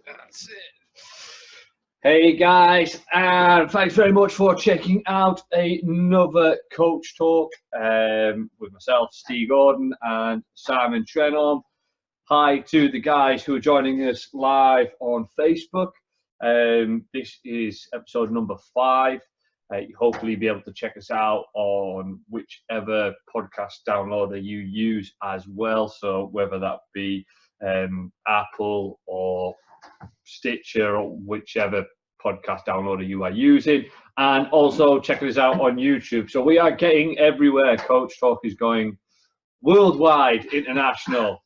That's it. Hey guys, and thanks very much for checking out another Coach Talk with myself, Steve Gordon, and Simon Trenholm. Hi to the guys who are joining us live on Facebook. This is episode number 5. Hopefully, you'll be able to check us out on whichever podcast downloader you use as well. So whether that be Apple or Stitcher or whichever podcast downloader you are using, and also checking us out on YouTube. So we are getting everywhere. Coach Talk is going worldwide, international,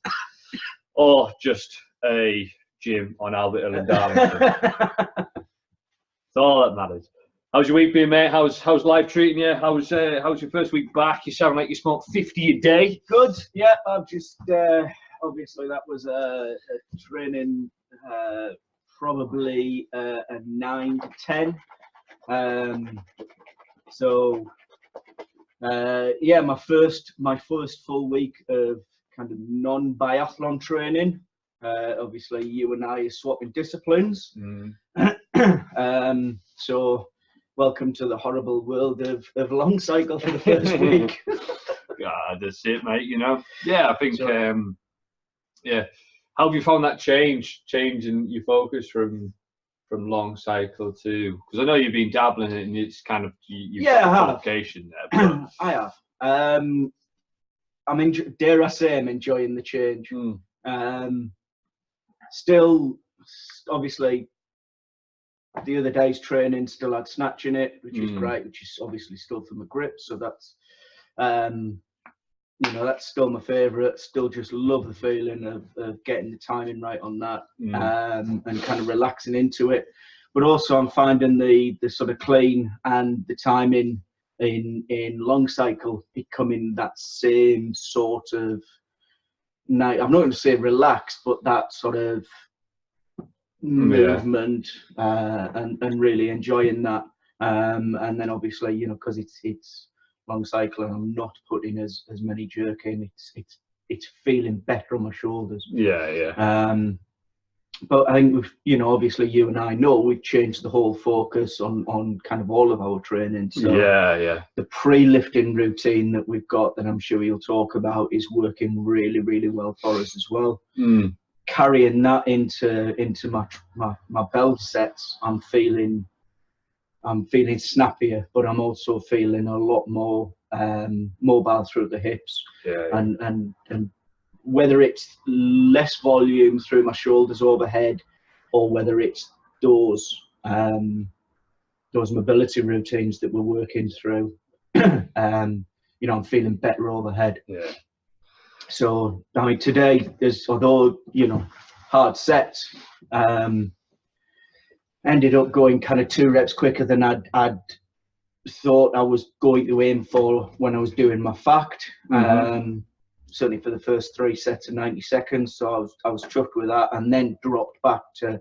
or just a gym on Albert Hill in Darlington. That's all that matters. How's your week been, mate? How's life treating you? How's your first week back? You sound like you smoke 50 a day. Good. Yeah, I've just obviously that was a training probably a 9 to 10. Yeah, my first full week of kind of non-biathlon training. Obviously, you and I are swapping disciplines. So welcome to the horrible world of long cycle for the first week. God, that's it, mate. You know. Yeah, I think. Yeah. How have you found that changing your focus from long cycle to? Because I know you've been dabbling in it, and it's kind of you've got a qualification there. But... I have. Dare I say, I'm enjoying the change. Still, obviously, the other day's training still had snatch in it, which is great, which is obviously still for my grip. So that's, that's still my favourite. Still just love the feeling of getting the timing right on that, and kind of relaxing into it. But also I'm finding the sort of clean and the timing in long cycle becoming that same sort of night. I'm not going to say relaxed, but that sort of movement, and really enjoying that. And then obviously, because it's long cycle and I'm not putting as many jerk in, it's feeling better on my shoulders. But I think we've, obviously you and I know we've changed the whole focus on kind of all of our training. So the pre-lifting routine that we've got, that I'm sure you'll talk about, is working really, really well for us as well. Carrying that into my belt sets, I'm feeling snappier, but I'm also feeling a lot more mobile through the hips, and whether it's less volume through my shoulders overhead, or whether it's those mobility routines that we're working through, I'm feeling better overhead. So today, although hard sets, ended up going kind of 2 reps quicker than I'd thought I was going to aim for when I was doing my fact. Certainly for the first 3 sets of 90 seconds. So I was chuffed with that, and then dropped back to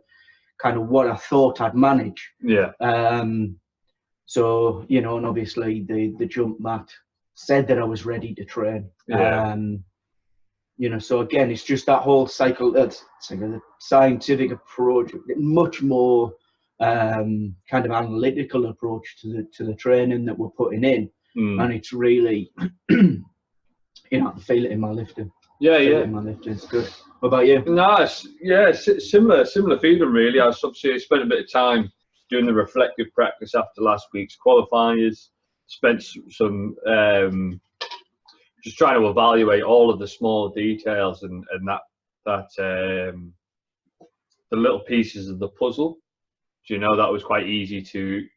kind of what I thought I'd manage. So, and obviously the jump mat said that I was ready to train. So again, it's just that whole cycle, the scientific approach, much more kind of analytical approach to the training that we're putting in, and it's really, I feel it in my lifting. In my lifting, it's good. What about you? Nice. Yeah, similar feeling really. I obviously spent a bit of time doing the reflective practice after last week's qualifiers. Spent some just trying to evaluate all of the small details and that the little pieces of the puzzle. That was quite easy to.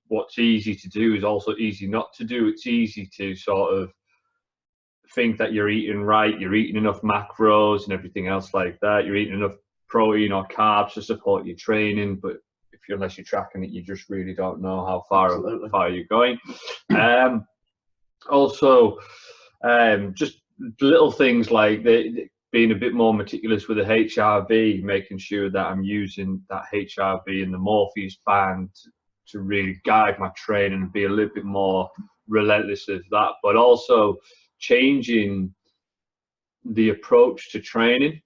What's easy to do is also easy not to do. It's easy to sort of think that you're eating right, you're eating enough macros and everything else like that. You're eating enough protein or carbs to support your training, but unless you're tracking it, you just really don't know how far you're going. Also, just little things like being a bit more meticulous with the HRV, making sure that I'm using that HRV and the Morpheus band to really guide my training and be a little bit more relentless with that, but also changing the approach to training,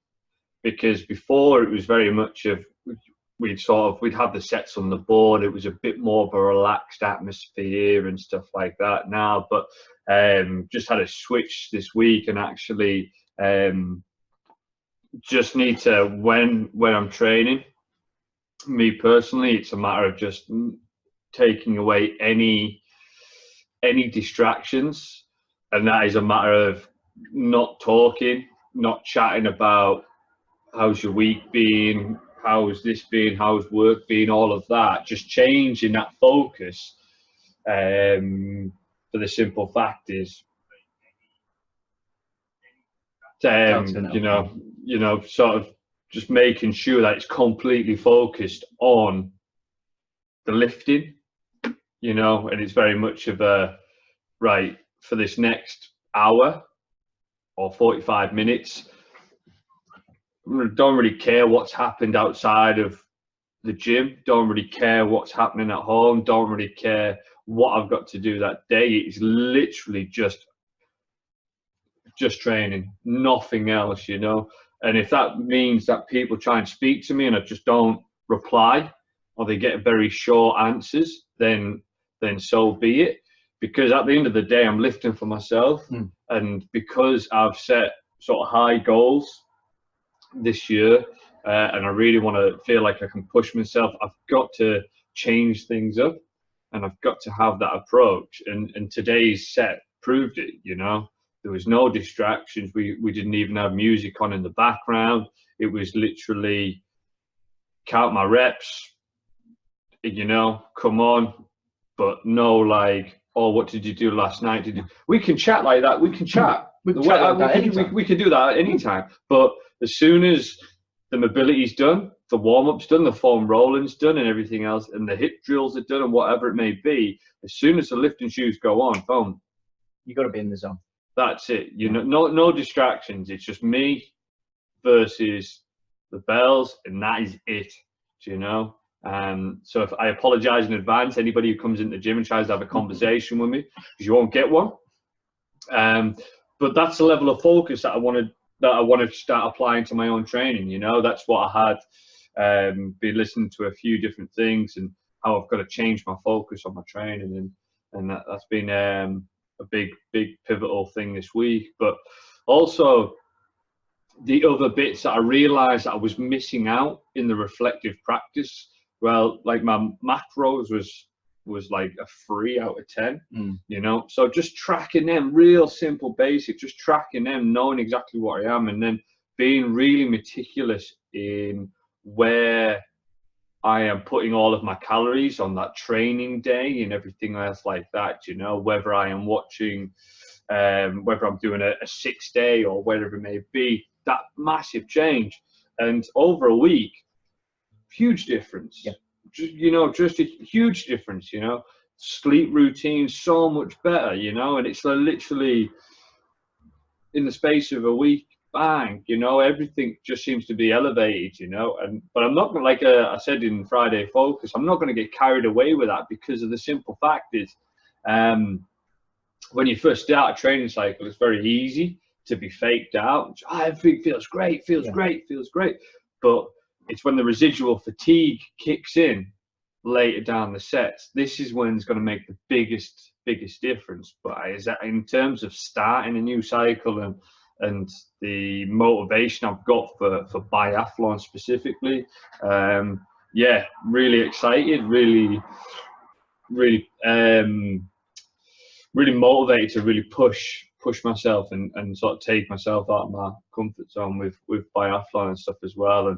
because before it was very much of we'd have the sets on the board. It was a bit more of a relaxed atmosphere and stuff like that now, but just had a switch this week, and actually just need to, when I'm training, me personally, it's a matter of just taking away any distractions, and that is a matter of not talking, not chatting about how's your week been, how's this been, how's work been, all of that. Just changing that focus. For the simple fact is, you know, sort of just making sure that it's completely focused on the lifting, you know, and it's very much of a, right, for this next hour or 45 minutes, don't really care what's happened outside of the gym, don't really care what's happening at home, don't really care what I've got to do that day. It's literally just training, nothing else, you know. And if that means that people try and speak to me and I just don't reply, or they get very short answers, then so be it. Because at the end of the day, I'm lifting for myself, and because I've set sort of high goals this year, and I really want to feel like I can push myself, I've got to change things up, and I've got to have that approach. And today's set proved it, you know. There was no distractions. We didn't even have music on in the background. It was literally count my reps, you know, come on, but no like, oh, what did you do last night? We can chat like that. We can chat. We can do that at any time. But as soon as the mobility's done, the warm-up's done, the foam rolling's done, and everything else, and the hip drills are done, and whatever it may be, as soon as the lifting shoes go on, boom, you got to be in the zone. That's it. You know, no distractions. It's just me versus the bells, and that is it. Do you know? So if I apologize in advance, anybody who comes into the gym and tries to have a conversation with me, because you won't get one. But that's the level of focus that I want to start applying to my own training. You know, that's what I had been listening to a few different things, and how I've got to change my focus on my training, and that's been a big pivotal thing this week. But also the other bits that I realized that I was missing out in the reflective practice. Well, like my macros was like a 3 out of 10, you know. So just tracking them, real simple basic, just tracking them, knowing exactly what I am, and then being really meticulous in where I am putting all of my calories on that training day and everything else like that, you know, whether I am watching, whether I'm doing a 6-day or whatever it may be, that massive change. And over a week, huge difference. Yeah. Just a huge difference, you know. Sleep routine so much better, you know, and it's literally in the space of a week, bang, you know, everything just seems to be elevated, you know. But I'm not going to, like I said in Friday Focus, I'm not going to get carried away with that, because of the simple fact is, when you first start a training cycle, it's very easy to be faked out. Everything feels great, feels great. But it's when the residual fatigue kicks in later down the sets, this is when it's going to make the biggest difference. But is that in terms of starting a new cycle and the motivation I've got for biathlon specifically, really excited, really motivated to really push myself and sort of take myself out of my comfort zone with biathlon and stuff as well.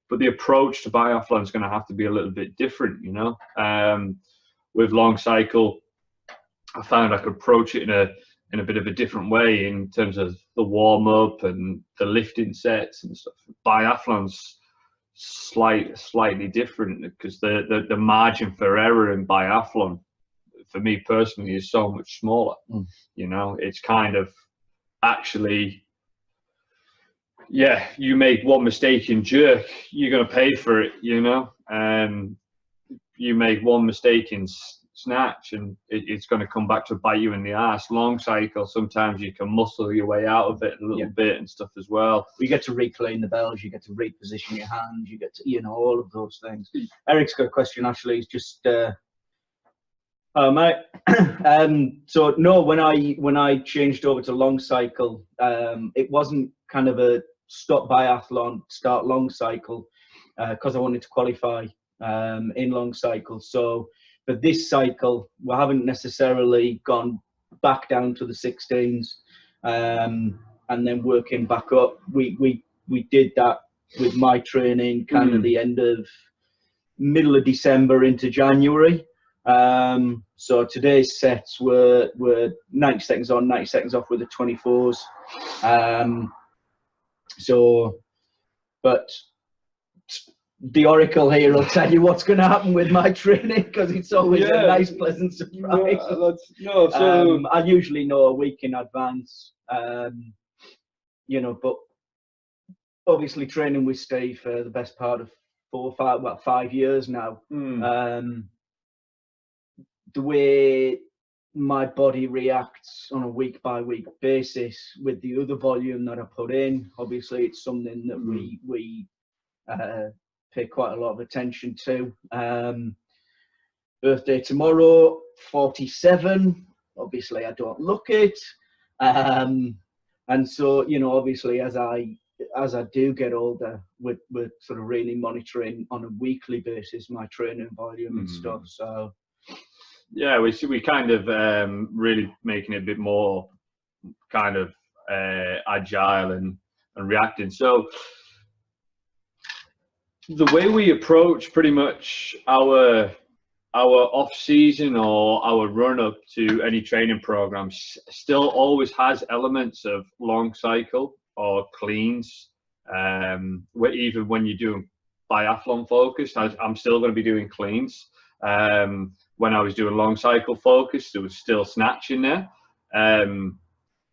But the approach to biathlon is going to have to be a little bit different, you know. With long cycle, I found I could approach it in a bit of a different way in terms of the warm up and the lifting sets and stuff. Biathlon's slightly different, because the margin for error in biathlon, for me personally, is so much smaller. You know, it's kind of actually, you make one mistake in jerk, you're going to pay for it, you know. You make one mistake in snatch, and it's going to come back to bite you in the ass. Long cycle, sometimes you can muscle your way out of it a little bit and stuff as well. You get to reclaim the bells, you get to reposition your hands, you get to, you know, all of those things. Eric's got a question, actually. He's just, oh, mate. So no, when I changed over to long cycle, it wasn't kind of a stop biathlon, start long cycle, because I wanted to qualify in long cycle. So for this cycle, we haven't necessarily gone back down to the 16s and then working back up. We did that with my training kind of the end of middle of December into January. So today's sets were 90 seconds on, 90 seconds off with the 24s. But the Oracle here will tell you what's going to happen with my training, because it's always a nice, pleasant surprise. I usually know a week in advance, you know, but obviously training with Steve for the best part of 5 years now. The way my body reacts on a week-by-week basis with the other volume that I put in, obviously it's something that we pay quite a lot of attention to. Birthday tomorrow, 47. Obviously, I don't look it, and so, you know, obviously as I do get older, we're sort of really monitoring on a weekly basis my training volume and stuff. So yeah, we kind of really making it a bit more kind of agile and reacting. So the way we approach pretty much our off season or our run up to any training programs still always has elements of long cycle or cleans. Even when you're doing biathlon focused, I'm still going to be doing cleans. When I was doing long cycle focused, there was still snatch in there.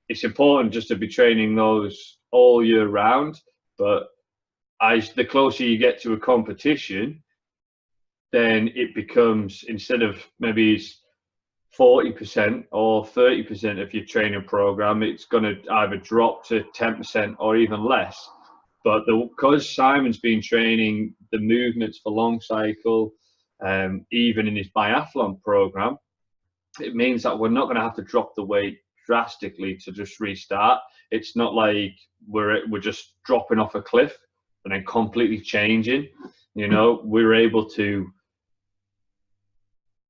It's important just to be training those all year round, but the closer you get to a competition, then it becomes, instead of maybe 40% or 30% of your training program, it's going to either drop to 10% or even less. But because Simon's been training the movements for long cycle, even in his biathlon program, it means that we're not going to have to drop the weight drastically to just restart. It's not like we're just dropping off a cliff and then completely changing. You know, we're able to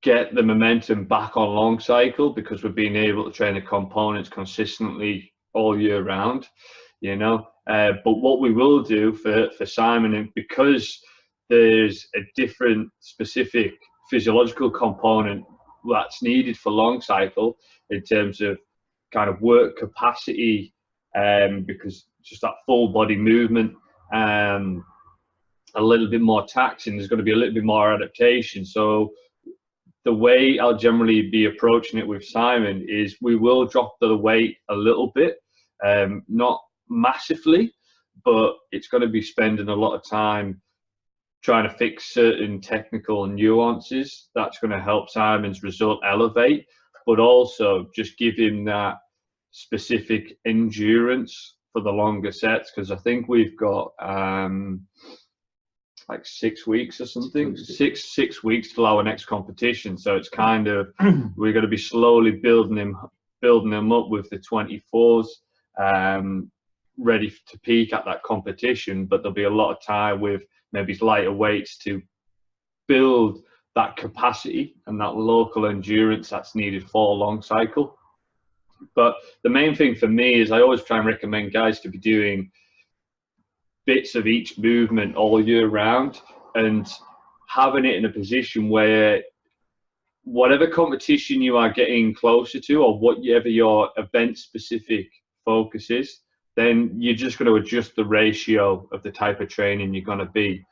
get the momentum back on long cycle because we're being able to train the components consistently all year round, you know. But what we will do for Simon, and because there's a different specific physiological component that's needed for long cycle in terms of kind of work capacity, because just that full body movement, a little bit more taxing, there's going to be a little bit more adaptation. So the way I'll generally be approaching it with Simon is we will drop the weight a little bit, not massively, but it's going to be spending a lot of time trying to fix certain technical nuances. That's going to help Simon's result elevate, but also just give him that specific endurance for the longer sets, because I think we've got like 6 weeks or something, six weeks till our next competition. So it's kind of we're going to be slowly building them up with the 24s, ready to peak at that competition. But there'll be a lot of time with maybe lighter weights to build that capacity and that local endurance that's needed for a long cycle. But the main thing for me is I always try and recommend guys to be doing bits of each movement all year round and having it in a position where whatever competition you are getting closer to, or whatever your event specific focus is, then you're just going to adjust the ratio of the type of training you're going to be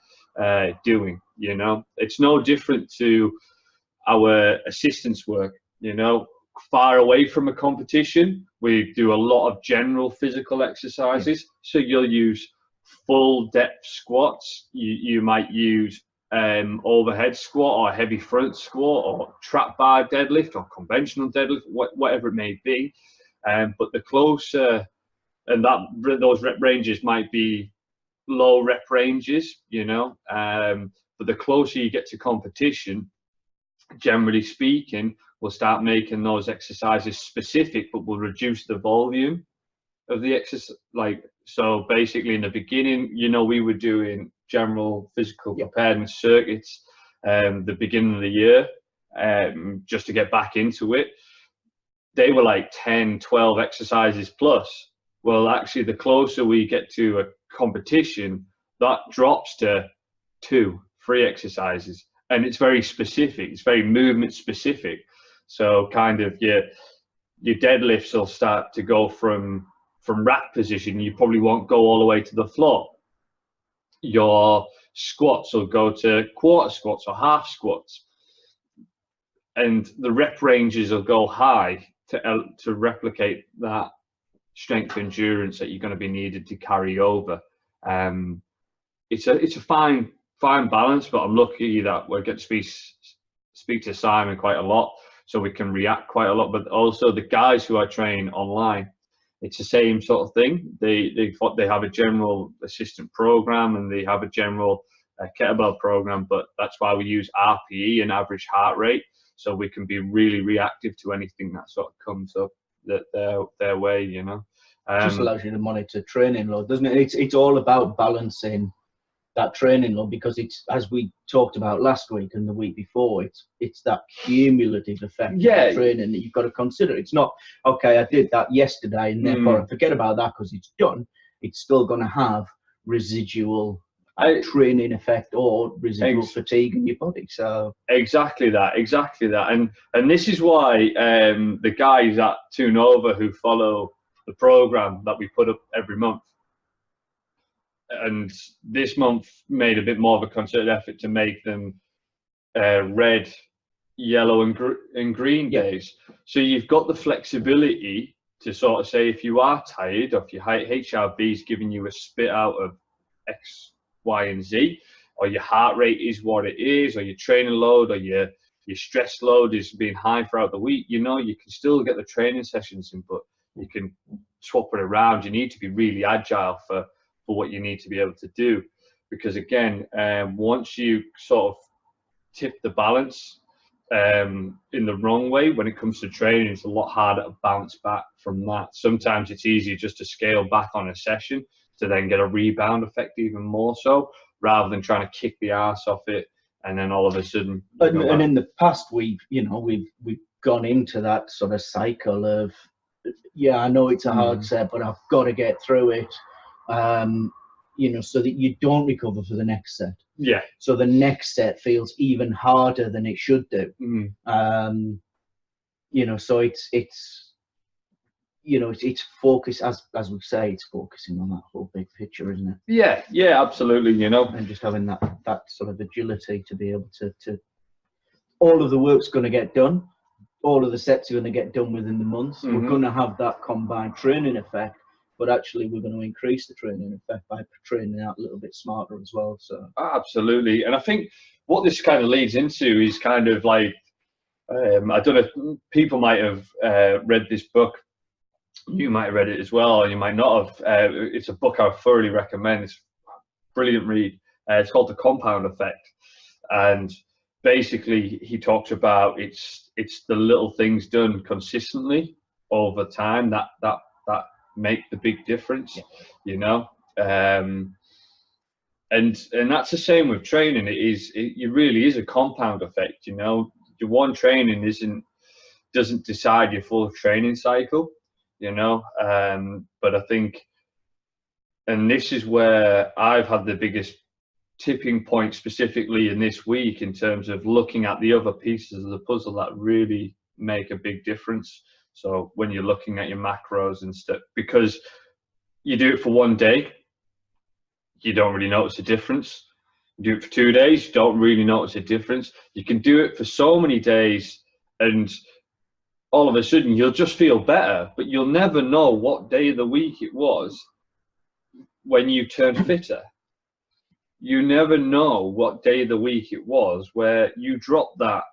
doing. You know, it's no different to our assistance work. You know, far away from a competition, we do a lot of general physical exercises. So you'll use full depth squats. You might use overhead squat or heavy front squat or trap bar deadlift or conventional deadlift, whatever it may be. But the closer, and those rep ranges might be low rep ranges, you know, but the closer you get to competition, generally speaking, we'll start making those exercises specific, but we'll reduce the volume of the exercise. Like, so basically in the beginning, you know, we were doing general physical preparedness circuits the beginning of the year, just to get back into it. They were like 10, 12 exercises plus. Well, actually, the closer we get to a competition, that drops to 2, 3 exercises. And it's very specific. It's very movement specific. So kind of your deadlifts will start to go from rack position. You probably won't go all the way to the floor. Your squats will go to quarter squats or half squats. And the rep ranges will go high to replicate that strength endurance that you're going to be needed to carry over. It's a fine balance, but I'm lucky that we get to speak to Simon quite a lot, so we can react quite a lot. But also the guys who I train online, it's the same sort of thing. They have a general assistant program and they have a general kettlebell program, but that's why we use RPE and average heart rate, so we can be really reactive to anything that sort of comes up their way, you know. Just allows you to monitor training load, doesn't it? It's all about balancing that training load, because it's, as we talked about last week and the week before, it's that cumulative effect of training that you've got to consider. It's not, okay, I did that yesterday and therefore I forget about that because it's done. It's still going to have residual training effect or residual fatigue in your body. So exactly that, and this is why the guys at Tunova who follow the program that we put up every month, and this month made a bit more of a concerted effort to make them red, yellow and green days. So you've got the flexibility to sort of say, if you are tired, or if your HRV is giving you a spit out of X, Y, and Z, or your heart rate is what it is, or your training load, or your stress load is being high throughout the week, you know, you can still get the training sessions in, but you can swap it around. You need to be really agile for what you need to be able to do, because again, once you sort of tip the balance in the wrong way when it comes to training, it's a lot harder to bounce back from that. Sometimes it's easier just to scale back on a session to then get a rebound effect even more so, rather than trying to kick the ass off it and then all of a sudden. And in the past, we've gone into that sort of cycle of, yeah, I know it's a hard set, but I've got to get through it, so that you don't recover for the next set. Yeah. So the next set feels even harder than it should do. So it's focus, as we say, it's focusing on that whole big picture, isn't it? Yeah, absolutely. And just having that sort of agility to be able to all of the work's going to get done. All of the sets are going to get done within the month. We're going to have that combined training effect, but actually we're going to increase the training effect by training out a little bit smarter as well. So absolutely. And I think what this kind of leads into is kind of like, I don't know, people might have read this book. You might have read it as well, or you might not have. It's a book I thoroughly recommend. It's a brilliant read. It's called The Compound Effect. And basically he talks about it's the little things done consistently over time that make the big difference, and that's the same with training. It really is a compound effect. Your one training doesn't decide your full training cycle, but I think, and this is where I've had the biggest tipping point specifically in this week, in terms of looking at the other pieces of the puzzle that really make a big difference. So when you're looking at your macros and stuff, because you do it for one day, you don't really notice a difference. You do it for 2 days, you don't really notice a difference. You can do it for so many days and all of a sudden you'll just feel better, but you'll never know what day of the week it was when you turn fitter. you never know what day of the week it was where you dropped that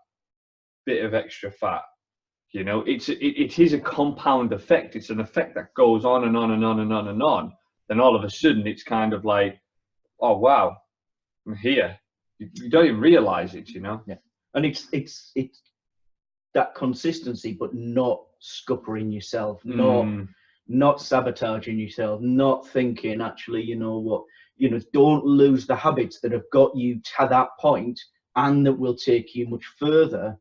bit of extra fat. You know, it is a compound effect. It's an effect that goes on and on and on and on and on. Then all of a sudden it's kind of like, oh wow, I'm here. You don't even realize it, you know. Yeah, and it's that consistency, but not scuppering yourself, not sabotaging yourself, not thinking actually, you know what, you know, don't lose the habits that have got you to that point and that will take you much further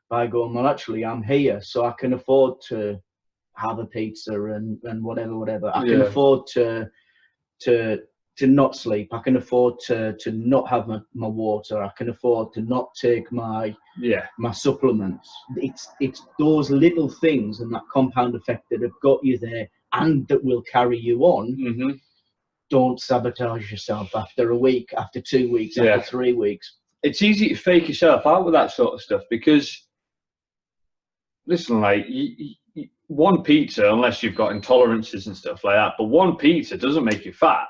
by going, well, actually, I'm here, so I can afford to have a pizza and whatever. I can afford to not sleep. I can afford to not have my water. I can afford to not take my supplements. It's those little things and that compound effect that have got you there and that will carry you on. Mm-hmm. Don't sabotage yourself after a week, after 2 weeks, after 3 weeks. It's easy to fake yourself out with that sort of stuff because, listen, like one pizza, unless you've got intolerances and stuff like that, but one pizza doesn't make you fat.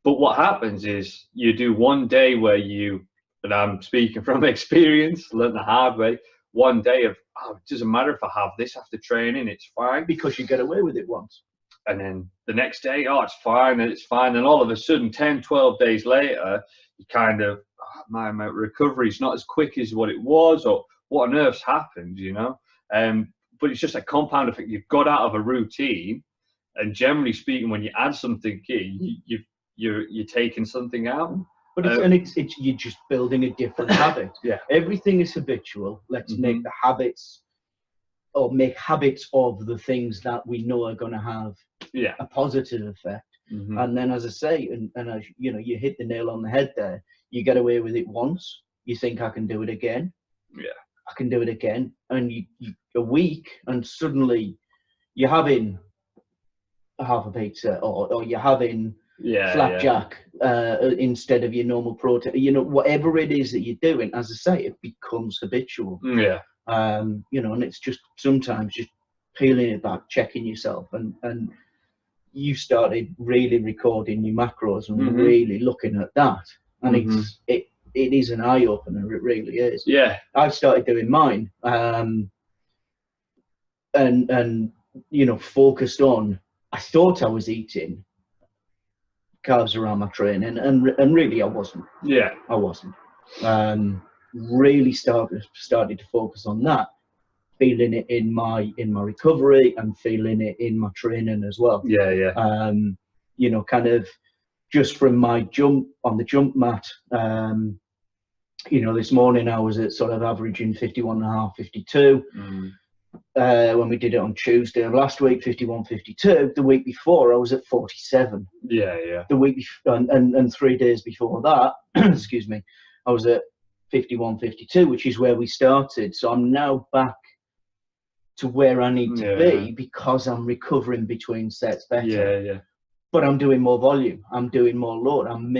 But what happens is you do one day where you, and I'm speaking from experience, learn the hard way, one day of, oh, it doesn't matter if I have this after training, it's fine. Because you get away with it once. And then the next day, oh, it's fine, and it's fine. And all of a sudden, 10, 12 days later, you kind of, oh, my recovery's not as quick as what it was, or what on earth's happened, you know? But it's just a compound effect. You've got out of a routine, and generally speaking, when you add something in, you're taking something out. But it's you're just building a different habit. Yeah. Everything is habitual. Let's make the habits, or make habits of the things that we know are going to have a positive effect. And then, as I say, and as you know, you hit the nail on the head there. You get away with it once. You think, I can do it again. Yeah. I can do it again. And you a week, and suddenly you're having half a pizza, or you're having flapjack instead of your normal protein. You know, whatever it is that you're doing, as I say, it becomes habitual. Yeah. You know, and it's just sometimes just peeling it back, checking yourself, and you started really recording your macros and really looking at that, and it is an eye opener. It really is. Yeah. I've started doing mine, and you know, focused on. I thought I was eating carbs around my training, and really I wasn't. Yeah. I wasn't. Really started to focus on that, feeling it in my recovery and feeling it in my training as well. Yeah, yeah. You know, kind of just from my jump on the jump mat. You know, this morning I was at sort of averaging 51.5, 52. When we did it on Tuesday of last week, 51, 52. The week before I was at 47. Yeah, yeah. The week and 3 days before that, excuse me, I was at 51, 52, which is where we started. So I'm now back to where I need to be because I'm recovering between sets better. Yeah, yeah. But I'm doing more volume. I'm doing more load. I'm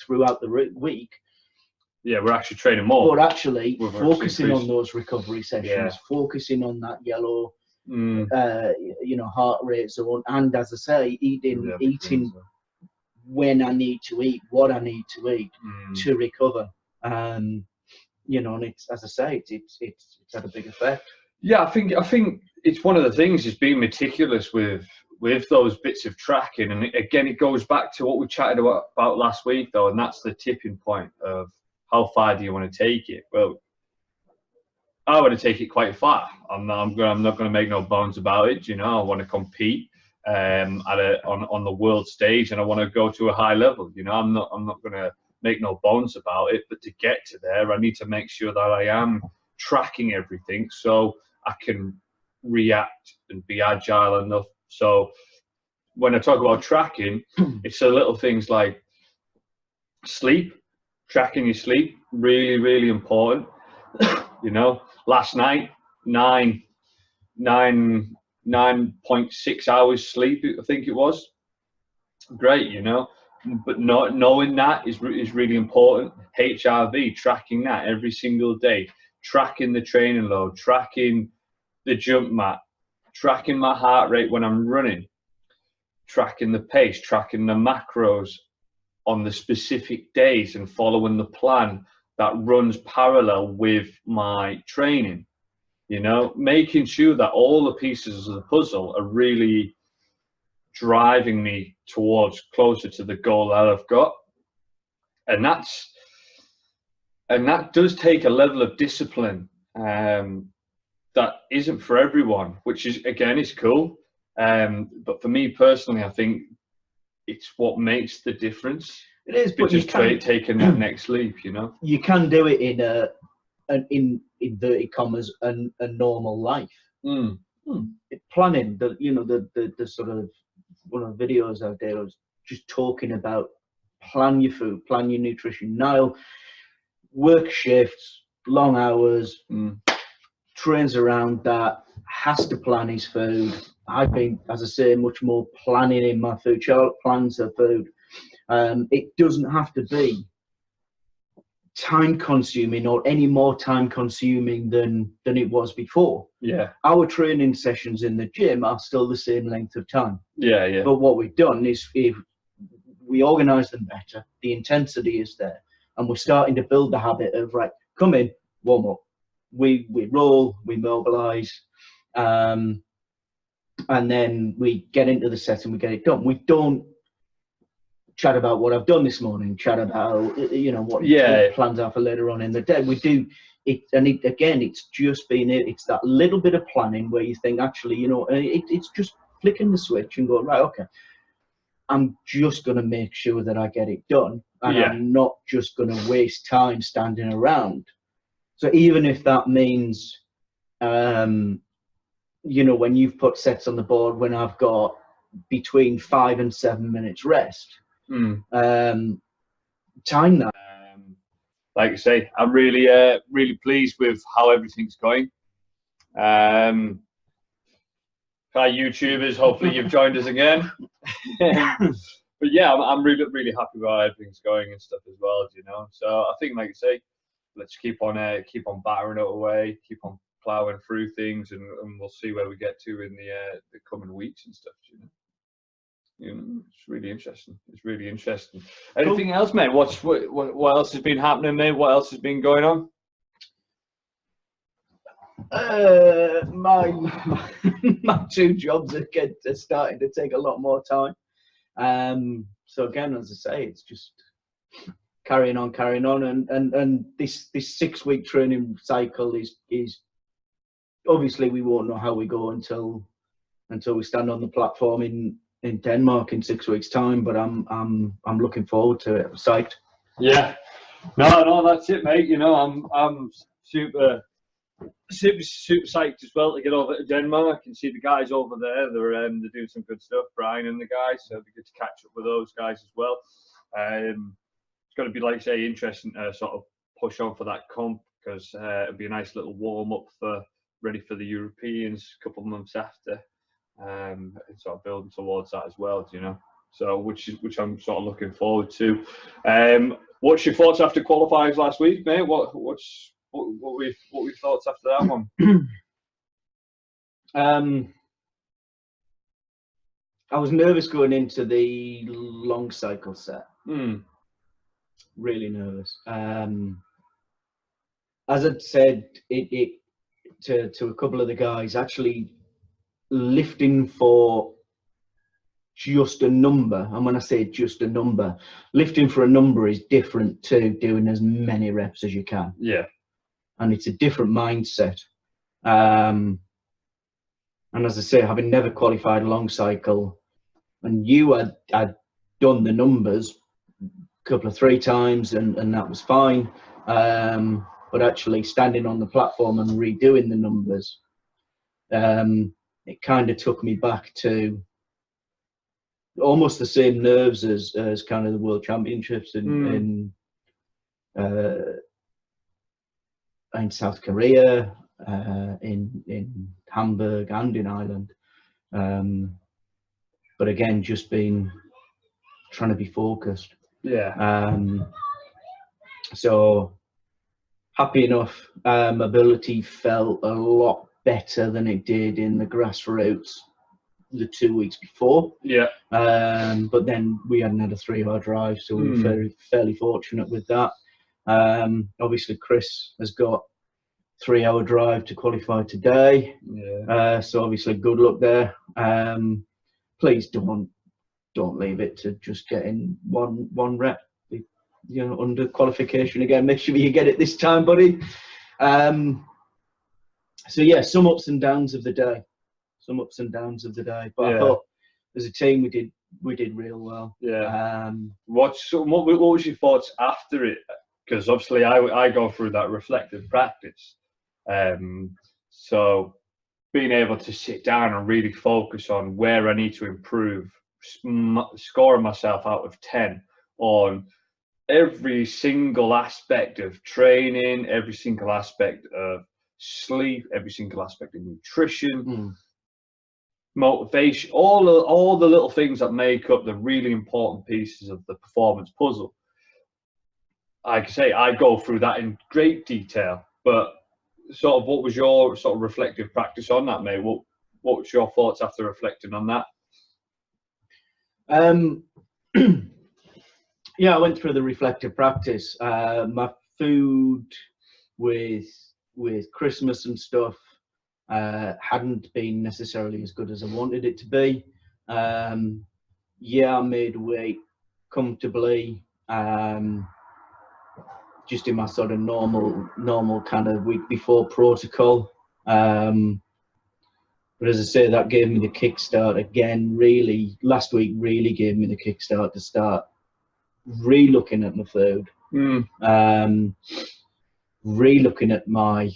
throughout the week. Yeah, we're actually training more. But actually focusing on those recovery sessions, focusing on that yellow, you know, heart rate zone, and as I say, eating when I need to eat, what I need to eat to recover. You know, and it's, as I say, it's had a big effect. Yeah, I think it's one of the things is being meticulous with those bits of tracking, and again, it goes back to what we chatted about last week, though, and that's the tipping point of how far do you want to take it. Well, I want to take it quite far. I'm not going to make no bones about it. You know, I want to compete on the world stage, and I want to go to a high level. You know, I'm not going to make no bones about it. But to get to there, I need to make sure that I am tracking everything so I can react and be agile enough. So when I talk about tracking, it's the little things like sleep, tracking your sleep, really, really important. You know, last night, 9.6 hours sleep, I think it was. Great, you know, but not knowing that is really important. HRV, tracking that every single day, tracking the training load, tracking the jump mat, tracking my heart rate when I'm running, tracking the pace, tracking the macros, on the specific days and following the plan that runs parallel with my training. You know, making sure that all the pieces of the puzzle are really driving me towards closer to the goal that I've got. And that does take a level of discipline that isn't for everyone, which is, again, is cool. But for me personally, I think it's what makes the difference. It is, but just taking that next leap, you know. You can do it in inverted commas a normal life. Planning, the sort of one of the videos I did was just talking about plan your food, plan your nutrition. Niall work shifts, long hours, trains around that, has to plan his food. I've been, as I say, much more planning in my food. Charlotte plans her food. It doesn't have to be time consuming or any more time consuming than it was before. Yeah. Our training sessions in the gym are still the same length of time. Yeah. But what we've done is we organise them better. The intensity is there, and we're starting to build the habit of, right, come in, warm up. We roll, we mobilise, and then we get into the set and we get it done. We don't chat about what I've done this morning, chat about what plans are for later on in the day. We do it, and again, it's just it's that little bit of planning where you think, actually, it's just flicking the switch and going, right, okay, I'm just going to make sure that I get it done, and I'm not just going to waste time standing around. So even if that means, when you've put sets on the board when I've got between 5 and 7 minutes rest, time that. Like I say, I'm really pleased with how everything's going. Hi YouTubers, hopefully you've joined us again. But yeah, I'm really happy with how everything's going and stuff as well, So I think, like I say, let's keep on battering it away, keep on plowing through things, and we'll see where we get to in the coming weeks and stuff, It's really interesting. Anything else, mate? What else has been happening, mate? What else has been going on? My 2 jobs are starting to take a lot more time. So again, as I say, it's just carrying on, and this 6-week training cycle is obviously, we won't know how we go until we stand on the platform in Denmark in 6 weeks' time. But I'm looking forward to it. I'm psyched. Yeah, no, that's it, mate. I'm super psyched as well to get over to Denmark and see the guys over there. They're doing some good stuff, Brian and the guys. So it'll be good to catch up with those guys as well. It's going to be, like I say, interesting to sort of push on for that comp, because it'll be a nice little warm up ready for the Europeans a couple of months after, and sort of building towards that as well, So which I'm sort of looking forward to. What's your thoughts after qualifiers last week, mate? What were your thoughts after that one? I was nervous going into the long cycle set. Really nervous. As I'd said to a couple of the guys, actually lifting for just a number, and when I say just a number, lifting for a number is different to doing as many reps as you can. Yeah. And it's a different mindset. And as I say, having never qualified a long cycle, and you had done the numbers a couple of 3 times, and that was fine. But actually standing on the platform and redoing the numbers, it kind of took me back to almost the same nerves as kind of the World Championships in South Korea, in Hamburg, and in Ireland. But again, just trying to be focused. Yeah. So happy enough. Mobility felt a lot better than it did in the grassroots. the 2 weeks before. Yeah. But then we hadn't had a 3-hour drive, so we were fairly fortunate with that. Obviously, Chris has got 3-hour drive to qualify today. Yeah. So obviously, good luck there. Please don't leave it to just getting one rep. You know, under qualification again. Make sure you get it this time, buddy. So yeah, some ups and downs of the day. But I thought as a team we did real well. Yeah. What was your thoughts after it? Because obviously I go through that reflective practice. So being able to sit down and really focus on where I need to improve, scoring myself out of 10 on every single aspect of training, every single aspect of sleep, every single aspect of nutrition, motivation, all the little things that make up the really important pieces of the performance puzzle. Like I say, I go through that in great detail, but sort of what was your sort of reflective practice on that, mate? What's your thoughts after reflecting on that? Yeah, I went through the reflective practice. My food with Christmas and stuff hadn't been necessarily as good as I wanted it to be. Yeah, I made weight comfortably, just in my sort of normal kind of week before protocol. But as I say, that gave me the kickstart again. Really, last week really gave me the kickstart to start re-looking at my food, re-looking at my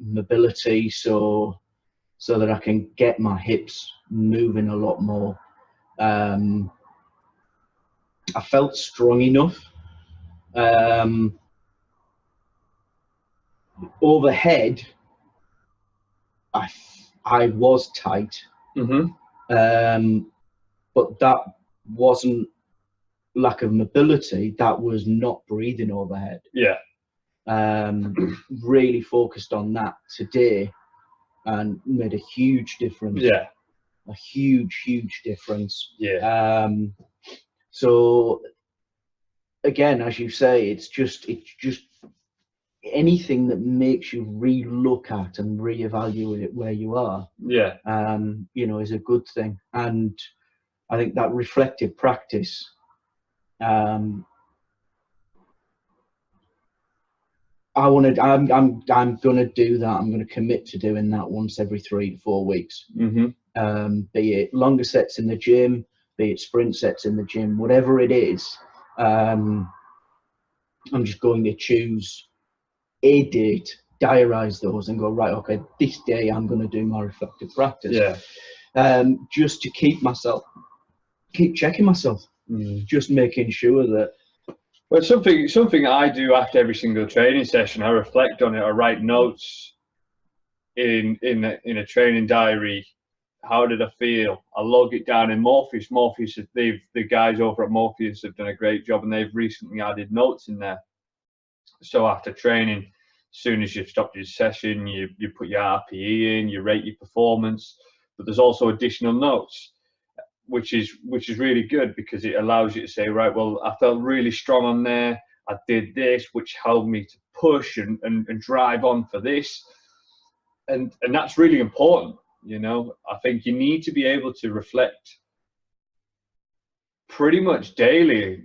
mobility, so that I can get my hips moving a lot more. I felt strong enough. Overhead, I was tight, but that wasn't lack of mobility, that was not breathing overhead. Yeah. Really focused on that today and made a huge difference. Yeah. A huge difference. Yeah. So again, as you say, it's just anything that makes you re-look at and re-evaluate where you are. Yeah. You know, is a good thing. And I think that reflective practice, I'm gonna do that. I'm gonna commit to doing that once every 3 to 4 weeks. Be it longer sets in the gym, be it sprint sets in the gym, whatever it is. I'm just going to choose a date, diarize those, and go, right, okay, this day I'm going to do my reflective practice. Yeah. Just to keep checking myself, just making sure that. Well, something I do after every single training session, I reflect on it. I write notes in a training diary. How did I feel? I log it down in Morpheus. The guys over at Morpheus have done a great job, and they've recently added notes in there. So after training, as soon as you've stopped your session, you put your RPE in, you rate your performance, but there's also additional notes, which is really good, because it allows you to say, right, well, I felt really strong on there. I did this, which helped me to push and drive on for this. And that's really important. You know, I think you need to be able to reflect pretty much daily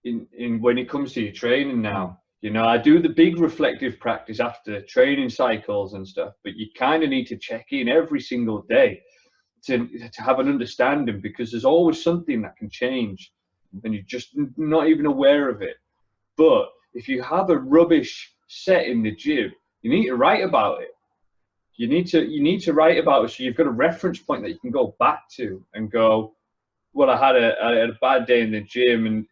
in when it comes to your training now. You know, I do the big reflective practice after training cycles and stuff, but you kind of need to check in every single day to have an understanding, because there's always something that can change and you're just not even aware of it. But if you have a rubbish set in the gym, you need to write about it. You need to write about it, so you've got a reference point that you can go back to and go, well, I had a bad day in the gym, and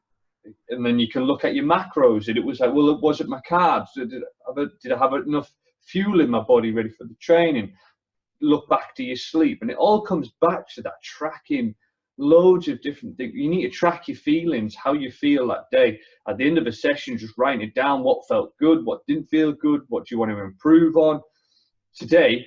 then you can look at your macros, and it was like, well, was it my carbs? Did I have enough fuel in my body ready for the training? Look back to your sleep, and it all comes back to that tracking loads of different things. You need to track your feelings, how you feel that day. At the end of a session, just writing it down, what felt good, what didn't feel good, what do you want to improve on. Today,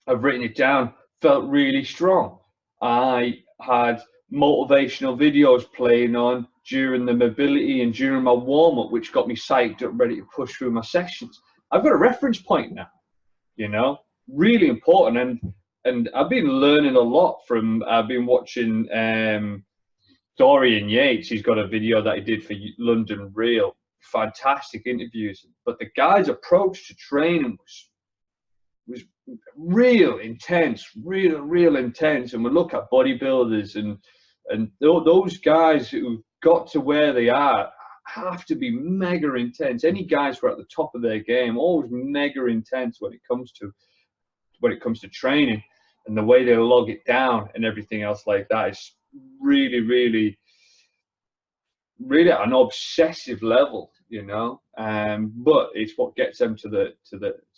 I've written it down, felt really strong. I had motivational videos playing on during the mobility and during my warm-up, which got me psyched up, ready to push through my sessions. I've got a reference point now, you know, really important. And I've been learning a lot from, I've been watching Dorian Yates. He's got a video that he did for London Real, fantastic interviews. But the guy's approach to training was real intense, real intense. And we look at bodybuilders and those guys who got to where they are have to be mega intense. Any guys who are at the top of their game, always mega intense when it comes to training, and the way they log it down and everything else like that is really at an obsessive level, you know. But it's what gets them to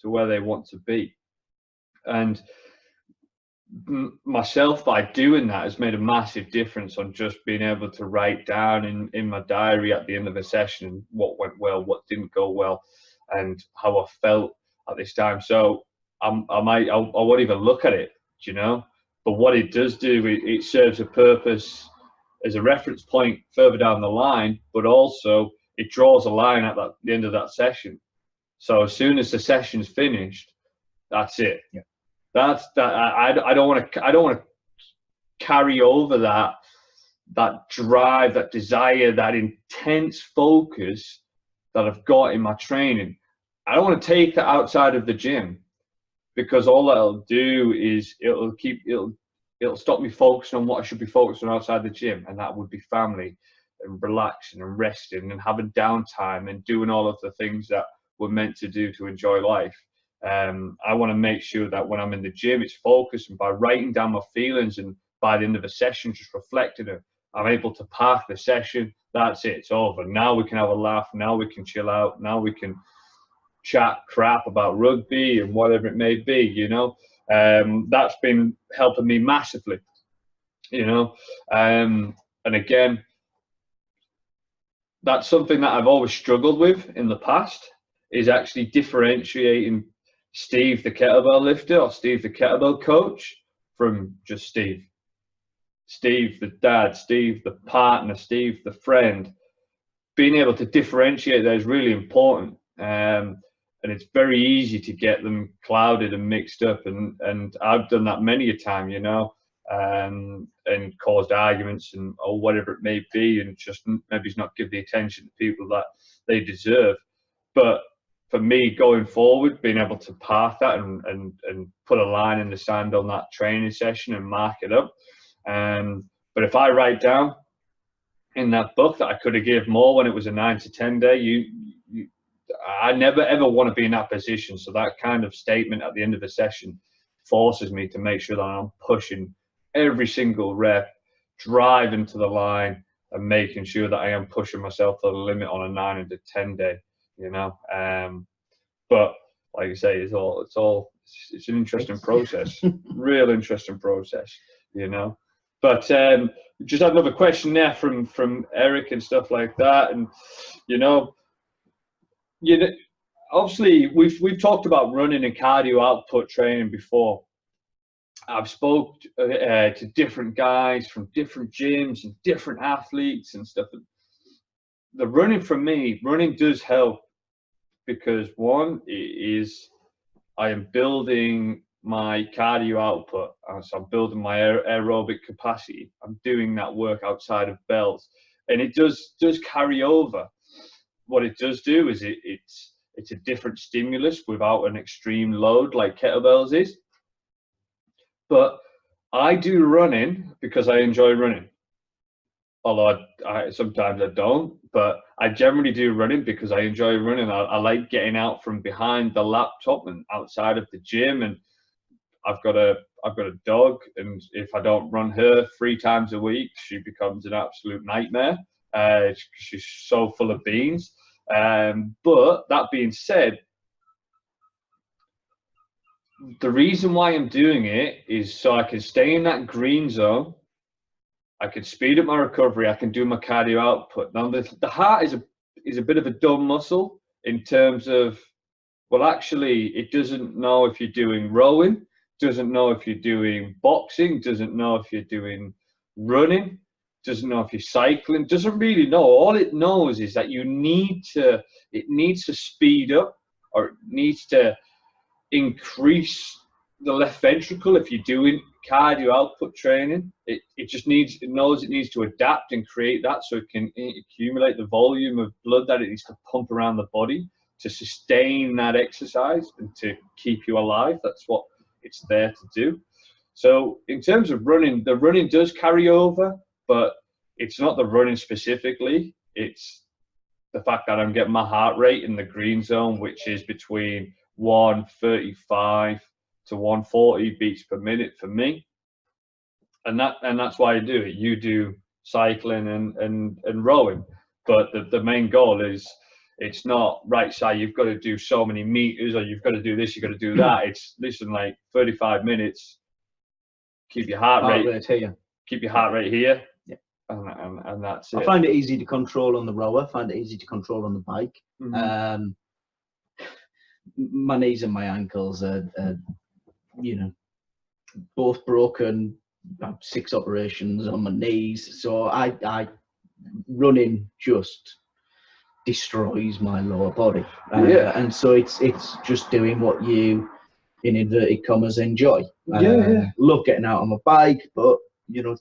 where they want to be. And myself, by doing that, has made a massive difference on just being able to write down in my diary at the end of a session what went well, what didn't go well, and how I felt at this time. So I won't even look at it, you know. But what it does do, it serves a purpose as a reference point further down the line, but also it draws a line at the end of that session. So as soon as the session's finished, that's it. Yeah. That's that. I don't want to carry over that drive, that desire, that intense focus that I've got in my training. I don't want to take that outside of the gym, because all that'll do is it'll stop me focusing on what I should be focused on outside the gym, and that would be family and relaxing and resting and having downtime and doing all of the things that we're meant to do to enjoy life. I want to make sure that when I'm in the gym, it's focused, and by writing down my feelings and by the end of a session, just reflecting it, I'm able to park the session. That's it. It's over. Now we can have a laugh. Now we can chill out. Now we can chat crap about rugby and whatever it may be, you know. That's been helping me massively, you know. And again, that's something that I've always struggled with in the past, is actually differentiating Steve the kettlebell lifter or Steve the kettlebell coach from just Steve. Steve the dad, Steve the partner, Steve the friend. Being able to differentiate that is really important. And it's very easy to get them clouded and mixed up. And I've done that many a time, you know, and caused arguments and or whatever it may be, and just maybe not give the attention to people that they deserve. But for me, going forward, being able to park that and put a line in the sand on that training session and mark it up. But if I write down in that book that I could have given more when it was a 9 to 10 day, I never ever want to be in that position. So that kind of statement at the end of the session forces me to make sure that I'm pushing every single rep, driving to the line, and making sure that I am pushing myself to the limit on a 9 to 10 day, you know. But like I say, it's an interesting process, real interesting process, you know. But just had another question there from Eric and stuff like that, and you know, obviously we've talked about running and cardio output training before. I've spoke to different guys from different gyms and different athletes and stuff. The running, for me, running does help, because one is I am building my cardio output, so I'm building my aerobic capacity. I'm doing that work outside of belts, and it does carry over. What it does do is it's a different stimulus without an extreme load like kettlebells is. But I do running because I enjoy running, although sometimes I don't. But I generally do running because I enjoy running. I like getting out from behind the laptop and outside of the gym. And I've got a dog, and if I don't run her 3 times a week, she becomes an absolute nightmare. She's so full of beans. But that being said, the reason why I'm doing it is so I can stay in that green zone. I can speed up my recovery. I can do my cardio output. Now, the heart is a bit of a dumb muscle in terms of, well, actually, it doesn't know if you're doing rowing doesn't know if you're doing boxing, doesn't know if you're doing running, doesn't know if you're cycling, doesn't really know. All it knows is that it needs to speed up, or it needs to increase the left ventricle if you're doing cardio output training. It knows it needs to adapt and create that so it can accumulate the volume of blood that it needs to pump around the body to sustain that exercise and to keep you alive. That's what it's there to do. So in terms of running, the running does carry over, but it's not the running specifically. It's the fact that I'm getting my heart rate in the green zone, which is between 135 to 140 beats per minute for me. And that's why I do it. You do cycling and rowing. But the main goal is, it's not, right, Si, you've got to do so many meters, or you've got to do this, you've got to do that. It's, listen, like 35 minutes, keep your heart rate here. Keep your heart rate here. Yeah. And that's it. I find it easy to control on the rower, find it easy to control on the bike. Mm-hmm. My knees and my ankles are both broken. I've 6 operations on my knees, so I running just destroys my lower body. And so it's just doing what you, in inverted commas, enjoy. Love getting out on my bike, but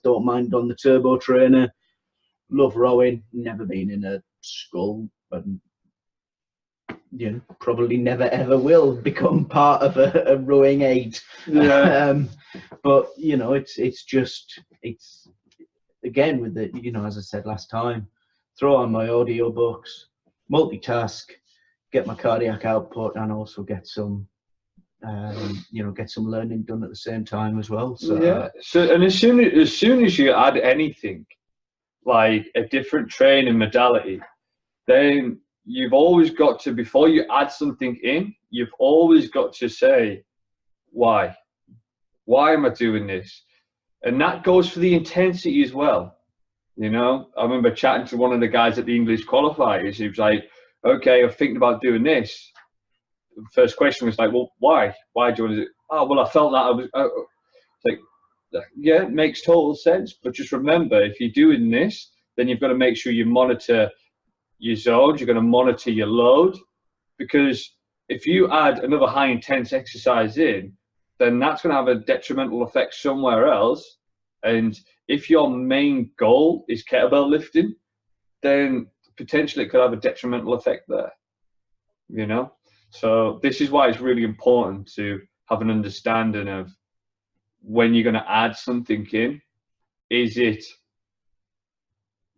don't mind on the turbo trainer. Love rowing, never been in a scull, and probably never ever will become part of a rowing aid. But it's again with the, as I said last time, throw on my audio books, multitask, get my cardiac output, and also get some learning done at the same time as well. So and as soon as you add anything like a different training modality, then you've always got to, before you add something in, you've always got to say, why am I doing this? And that goes for the intensity as well. I remember chatting to one of the guys at the English qualifiers. He was like, okay, I'm thinking about doing this. The first question was like, well, why do you want to do it? Oh, well, I felt that I was like, yeah, it makes total sense. But just remember, if you're doing this, then you've got to make sure you monitor your zones, you're going to monitor your load, because if you add another high intense exercise in, then that's going to have a detrimental effect somewhere else. And if your main goal is kettlebell lifting, then potentially it could have a detrimental effect there, So this is why it's really important to have an understanding of when you're going to add something in, is it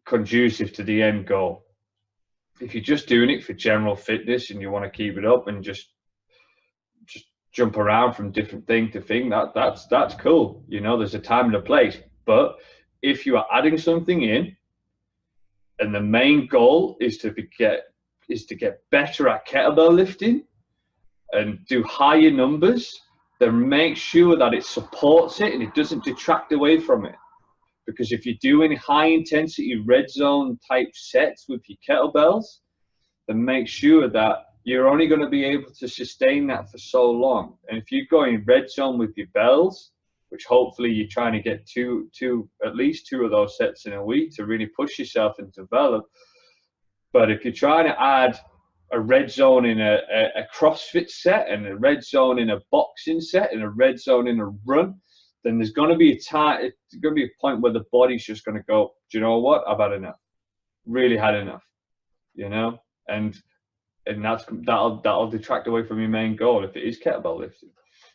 conducive to the end goal? If you're just doing it for general fitness and you want to keep it up and just jump around from different thing to thing, that's cool. There's a time and a place. But if you are adding something in, and the main goal is to get better at kettlebell lifting and do higher numbers, then make sure that it supports it and it doesn't detract away from it. Because if you're doing high intensity red zone type sets with your kettlebells, then make sure that you're only going to be able to sustain that for so long. And if you're going red zone with your bells, which hopefully you're trying to get at least two of those sets in a week to really push yourself and develop. But if you're trying to add a red zone in a CrossFit set, and a red zone in a boxing set, and a red zone in a run, then there's going to be a point where the body's just going to go, do you know what? I've had enough. Really had enough. And that'll detract away from your main goal if it is kettlebell lifting,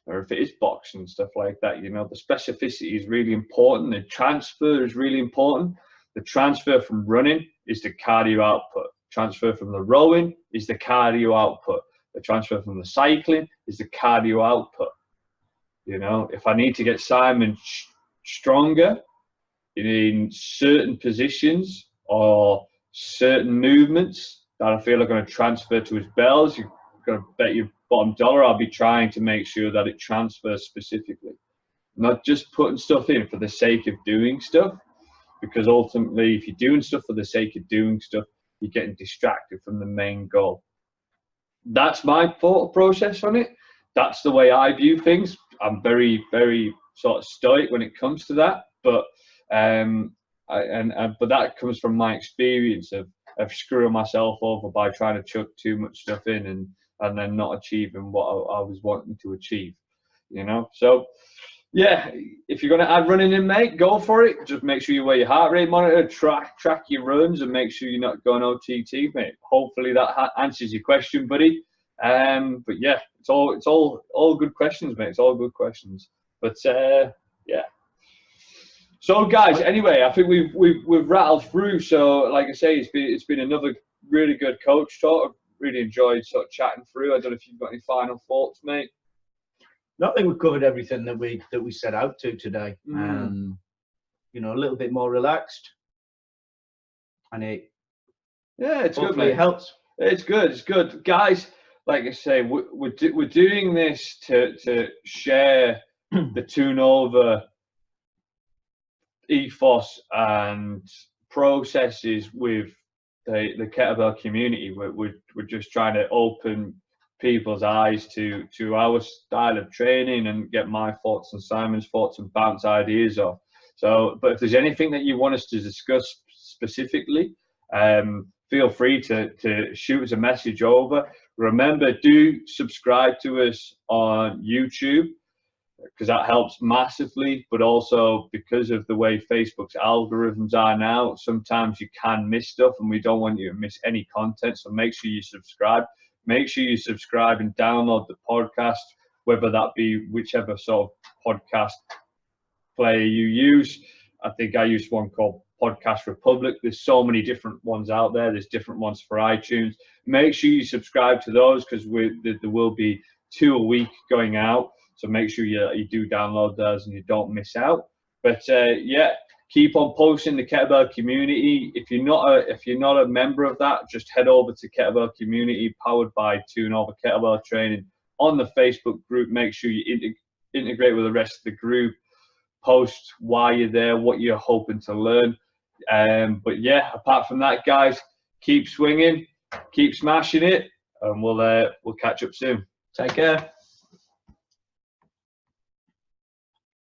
or if it is boxing and stuff like that. The specificity is really important. The transfer is really important. The transfer from running is the cardio output. Transfer from the rowing is the cardio output. The transfer from the cycling is the cardio output. If I need to get Simon stronger in certain positions or certain movements that I feel are going to transfer to his bells, you're going to bet your bottom dollar I'll be trying to make sure that it transfers specifically. Not just putting stuff in for the sake of doing stuff, because ultimately if you're doing stuff for the sake of doing stuff, you're getting distracted from the main goal. That's my thought process on it. That's the way I view things. I'm very, very sort of stoic when it comes to that. But but that comes from my experience of screwing myself over by trying to chuck too much stuff in and then not achieving what I was wanting to achieve, you know. So yeah, if you're going to add running in, mate, go for it. Just make sure you wear your heart rate monitor, track your runs, and make sure you're not going OTT, mate. Hopefully that answers your question, buddy. But yeah, it's all good questions, mate. It's all good questions. But yeah. So guys, anyway, I think we've rattled through. So like I say, it's been another really good coach talk. I've really enjoyed sort of chatting through. I don't know if you've got any final thoughts, mate. No, I think we've covered everything that we set out to today. You know, a little bit more relaxed, and it's good, mate. It helps. It's good, guys. Like I say, we're doing this to share the Trenholm ethos and processes with the kettlebell community. We're just trying to open people's eyes to our style of training and get my thoughts and Simon's thoughts and bounce ideas off. So, but if there's anything that you want us to discuss specifically, feel free to shoot us a message over. Remember, do subscribe to us on YouTube, because that helps massively, but also because of the way Facebook's algorithms are now, sometimes you can miss stuff and we don't want you to miss any content. So make sure you subscribe. Make sure you subscribe and download the podcast, whether that be whichever sort of podcast player you use. I think I use one called Podcast Republic. There's so many different ones out there. There's different ones for iTunes. Make sure you subscribe to those, because there will be 2 a week going out. So make sure you do download those and you don't miss out. But yeah, keep on posting the kettlebell community. If you're not a member of that, just head over to Kettlebell Community, powered by Trenholm Kettlebell Training, on the Facebook group. Make sure you integrate with the rest of the group. Post why you're there, what you're hoping to learn. But yeah, apart from that, guys, keep swinging, keep smashing it, and we'll catch up soon. Take care.